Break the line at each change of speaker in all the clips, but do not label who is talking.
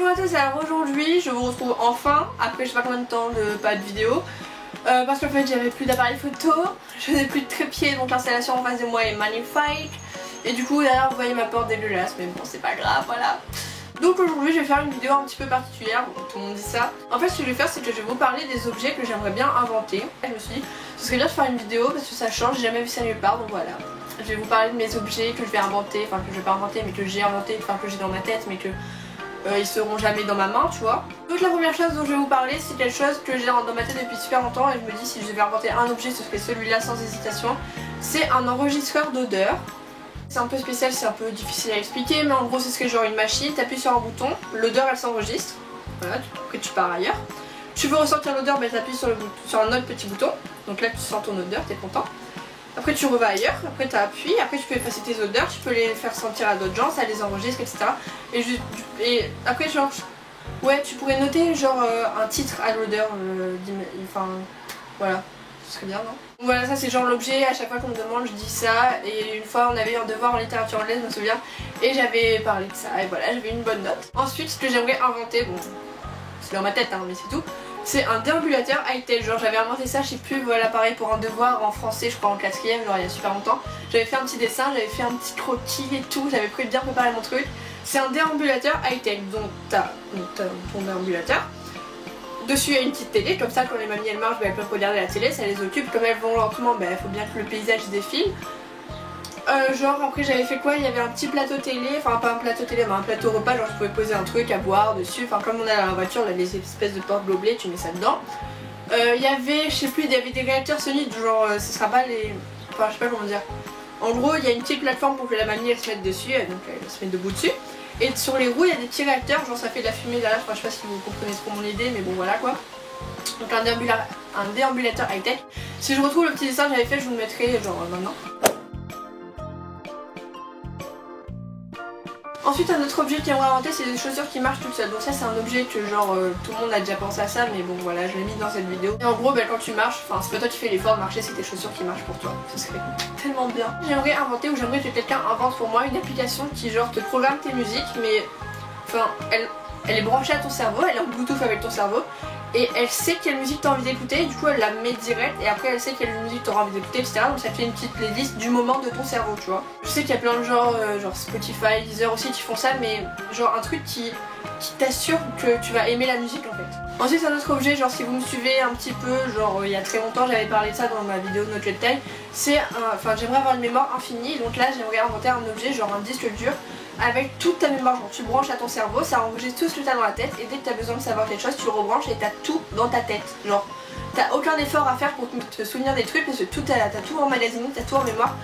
Bonjour à tous, alors aujourd'hui je vous retrouve enfin, après je sais pas combien de temps de pas de vidéo. Parce qu'en fait j'avais plus d'appareil photo, je n'ai plus de trépied, donc l'installation en face de moi est magnifique. Et du coup derrière vous voyez ma porte dégueulasse, mais bon c'est pas grave, voilà. Donc aujourd'hui je vais faire une vidéo un petit peu particulière, bon, tout le monde dit ça. En fait ce que je vais faire c'est que je vais vous parler des objets que j'aimerais bien inventer. Et je me suis dit ce serait bien de faire une vidéo parce que ça change, j'ai jamais vu ça nulle part, donc voilà. Je vais vous parler de mes objets que je vais inventer, enfin que je vais pas inventer mais que j'ai inventé, enfin que j'ai dans ma tête mais que ils seront jamais dans ma main, tu vois. Donc la première chose dont je vais vous parler c'est quelque chose que j'ai dans ma tête depuis super longtemps et je me dis si je devais inventer un objet ce serait celui-là sans hésitation. C'est un enregistreur d'odeur. C'est un peu spécial, c'est un peu difficile à expliquer mais en gros ce serait genre une machine, t'appuies sur un bouton, l'odeur elle s'enregistre, voilà, après tu pars ailleurs. Tu veux ressentir l'odeur, bah, t'appuies sur un autre petit bouton, donc là tu sens ton odeur, t'es content. Après tu revas ailleurs, après tu appuies, après tu peux effacer tes odeurs, tu peux les faire sentir à d'autres gens, ça les enregistre, etc. Et après genre, ouais tu pourrais noter genre un titre à l'odeur, enfin voilà, ce serait bien non? Voilà, ça c'est genre l'objet, à chaque fois qu'on me demande je dis ça. Et une fois on avait un devoir en littérature anglaise, je me souviens, et j'avais parlé de ça et voilà, j'avais une bonne note. Ensuite ce que j'aimerais inventer, bon c'est dans ma tête hein, mais c'est tout, c'est un déambulateur high-tech. Genre j'avais inventé ça, je sais plus, voilà pareil pour un devoir en français, je crois en 4ème, genre il y a super longtemps. J'avais fait un petit dessin, j'avais fait un petit croquis et tout, j'avais bien préparé mon truc. C'est un déambulateur high-tech, donc t'as ton déambulateur. Dessus il y a une petite télé, comme ça quand les mamies elles marchent, bah, elles peuvent regarder la télé, ça les occupe. Comme elles vont lentement, bah, il faut bien que le paysage défile. Genre après j'avais fait quoi, il y avait un petit plateau télé, enfin pas un plateau télé mais un plateau repas, genre je pouvais poser un truc à boire dessus, enfin comme on a dans la voiture, là les espèces de portes gobelets, tu mets ça dedans. Il y avait, je sais plus, il y avait des réacteurs Sony, genre ce sera pas les... enfin je sais pas comment dire. En gros il y a une petite plateforme pour que la mamie elle se mette dessus, donc elle se met debout dessus. Et sur les roues il y a des petits réacteurs, genre ça fait de la fumée derrière, enfin, je sais pas si vous comprenez trop mon idée mais bon voilà quoi. Donc un déambulateur high-tech. Si je retrouve le petit dessin que j'avais fait je vous le mettrai genre maintenant. Ensuite un autre objet que j'aimerais inventer c'est des chaussures qui marchent toutes seules. Donc ça c'est un objet que genre tout le monde a déjà pensé à ça mais bon voilà je l'ai mis dans cette vidéo. Et en gros bah, quand tu marches, enfin c'est pas toi qui fais l'effort de marcher, c'est tes chaussures qui marchent pour toi. Ce serait tellement bien. J'aimerais inventer ou j'aimerais que quelqu'un invente pour moi une application qui genre te programme tes musiques mais enfin elle est branchée à ton cerveau, elle est en Bluetooth avec ton cerveau. Et elle sait quelle musique t'as envie d'écouter, du coup elle la met direct et après elle sait quelle musique t'auras envie d'écouter, etc. Donc ça fait une petite playlist du moment de ton cerveau, tu vois. Je sais qu'il y a plein de genres, genre Spotify, Deezer aussi qui font ça, mais genre un truc qui t'assure que tu vas aimer la musique en fait. Ensuite un autre objet, genre si vous me suivez un petit peu, genre il y a très longtemps j'avais parlé de ça dans ma vidéo de notre jet taille, c'est enfin j'aimerais avoir une mémoire infinie, donc là j'aimerais inventer un objet, genre un disque dur, avec toute ta mémoire, genre tu branches à ton cerveau, ça enregistre tout ce que t'as dans la tête et dès que t'as besoin de savoir quelque chose tu le rebranches et t'as tout dans ta tête. Genre t'as aucun effort à faire pour te souvenir des trucs parce que t'as tout emmagasiné, t'as tout en mémoire.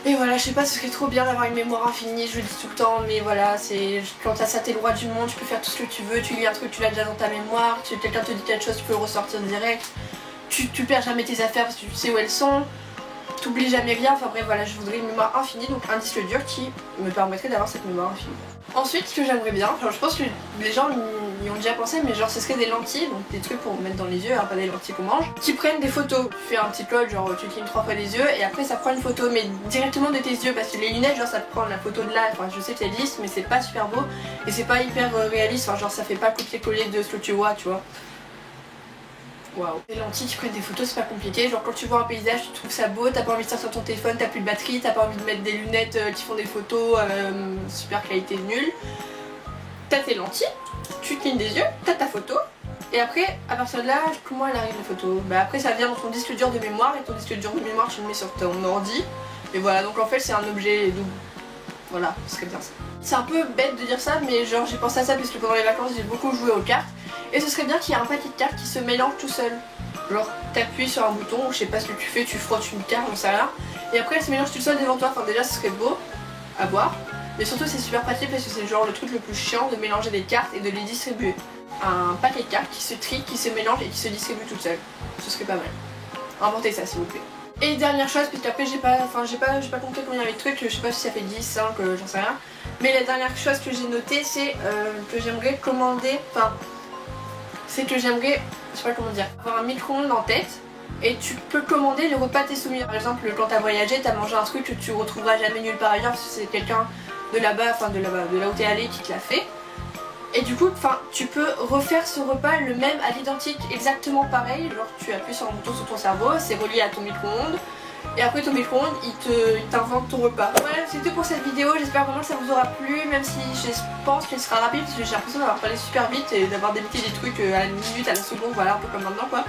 Et voilà, je sais pas, ce serait trop bien d'avoir une mémoire infinie, je le dis tout le temps, mais voilà, c'est quand t'as ça t'es le roi du monde, tu peux faire tout ce que tu veux, tu lis un truc, tu l'as déjà dans ta mémoire, quelqu'un te dit quelque chose, tu peux le ressortir direct, tu perds jamais tes affaires parce que tu sais où elles sont. T'oublies jamais rien, enfin bref voilà, je voudrais une mémoire infinie, donc un disque dur qui me permettrait d'avoir cette mémoire infinie. Ensuite ce que j'aimerais bien, enfin je pense que les gens y ont déjà pensé, mais genre ce serait des lentilles, donc des trucs pour mettre dans les yeux, hein, pas des lentilles qu'on mange, qui prennent des photos. Tu fais un petit code, genre tu clignes 3 fois les yeux et après ça prend une photo, mais directement de tes yeux, parce que les lunettes genre ça te prend la photo de là, enfin je sais que ça existe mais c'est pas super beau et c'est pas hyper réaliste, enfin genre ça fait pas copier-coller de ce que tu vois, tu vois. Waouh. Les lentilles qui prennent des photos c'est pas compliqué, genre quand tu vois un paysage tu trouves ça beau, t'as pas envie de sortir ton téléphone, t'as plus de batterie, t'as pas envie de mettre des lunettes qui font des photos super qualité nulle. T'as tes lentilles, tu clignes des yeux, t'as ta photo et après à partir de là comment elle arrive la photo? Bah après ça vient dans ton disque dur de mémoire et ton disque dur de mémoire tu le mets sur ton ordi et voilà, donc en fait c'est un objet double. Voilà, ce serait bien ça. C'est un peu bête de dire ça mais genre j'ai pensé à ça parce que pendant les vacances j'ai beaucoup joué aux cartes. Et ce serait bien qu'il y ait un paquet de cartes qui se mélange tout seul. Genre t'appuies sur un bouton, ou je sais pas ce que tu fais, tu frottes une carte, j'en sais rien. Et après elle se mélange tout seul devant toi, enfin déjà ce serait beau à voir. Mais surtout c'est super pratique parce que c'est genre le truc le plus chiant de mélanger des cartes et de les distribuer. Un paquet de cartes qui se trie, qui se mélange et qui se distribue tout seul. Ce serait pas mal. Inventez ça s'il vous plaît. Et dernière chose, parce qu'après j'ai pas compté combien il y avait de trucs, je sais pas si ça fait 10, 5, j'en sais rien. Mais la dernière chose que j'ai notée c'est que j'aimerais commander, enfin c'est que j'aimerais, je sais pas comment dire, avoir un micro-ondes en tête et tu peux commander les repas de tes souvenirs. Par exemple quand t'as voyagé, t'as mangé un truc que tu retrouveras jamais nulle part ailleurs parce que c'est quelqu'un de là-bas, enfin de là où t'es allé qui te l'a fait. Et du coup, enfin, tu peux refaire ce repas le même à l'identique, exactement pareil. Genre tu appuies sur un bouton sur ton cerveau, c'est relié à ton micro-ondes. Et après ton micro-ondes, il t'invente ton repas. Voilà, c'est tout pour cette vidéo. J'espère vraiment que ça vous aura plu, même si je pense qu'elle sera rapide parce que j'ai l'impression d'avoir parlé super vite et d'avoir débité des trucs à la minute, à la seconde, voilà, un peu comme maintenant quoi.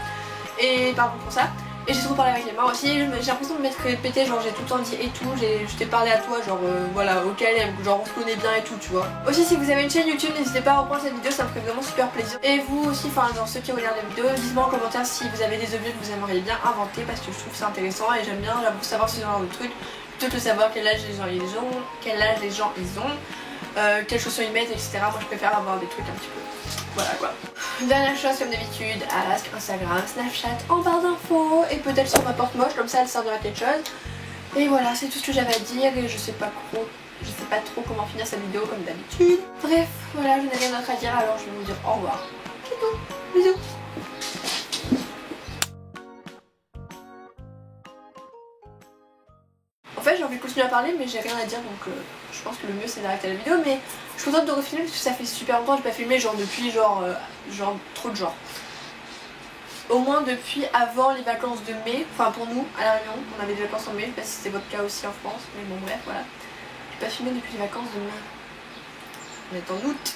Et pardon pour ça. Et j'ai trop parlé avec les mains aussi, j'ai l'impression de m'être répété, genre j'ai tout le temps dit et tout, je t'ai parlé à toi, genre voilà, au calme, genre on se connaît bien et tout, tu vois. Aussi, si vous avez une chaîne YouTube, n'hésitez pas à reprendre cette vidéo, ça me ferait vraiment super plaisir. Et vous aussi, enfin genre ceux qui regardent la vidéo, dites-moi en commentaire si vous avez des objets que vous aimeriez bien inventer, parce que je trouve ça intéressant et j'aime bien savoir ce genre de trucs, plutôt que de savoir quel âge les gens ils ont, quelles chaussures ils mettent, etc. Moi je préfère avoir des trucs un petit peu. Voilà quoi. Dernière chose comme d'habitude, Ask, Instagram, Snapchat en barre d'infos et peut-être sur ma porte moche, comme ça elle servira à quelque chose. Et voilà, c'est tout ce que j'avais à dire et je sais pas trop comment finir cette vidéo comme d'habitude. Bref, voilà, je n'ai rien d'autre à dire alors je vais vous dire au revoir. C'est tout, bisous. En fait j'ai envie de continuer à parler mais j'ai rien à dire donc je pense que le mieux c'est d'arrêter la vidéo, mais je suis contente de refilmer parce que ça fait super longtemps que j'ai pas filmé, genre depuis genre trop de genre. Au moins depuis avant les vacances de mai, enfin pour nous à La Réunion, on avait des vacances en mai, je sais pas si c'était votre cas aussi en France, mais bon bref voilà. J'ai pas filmé depuis les vacances de mai. On est en août.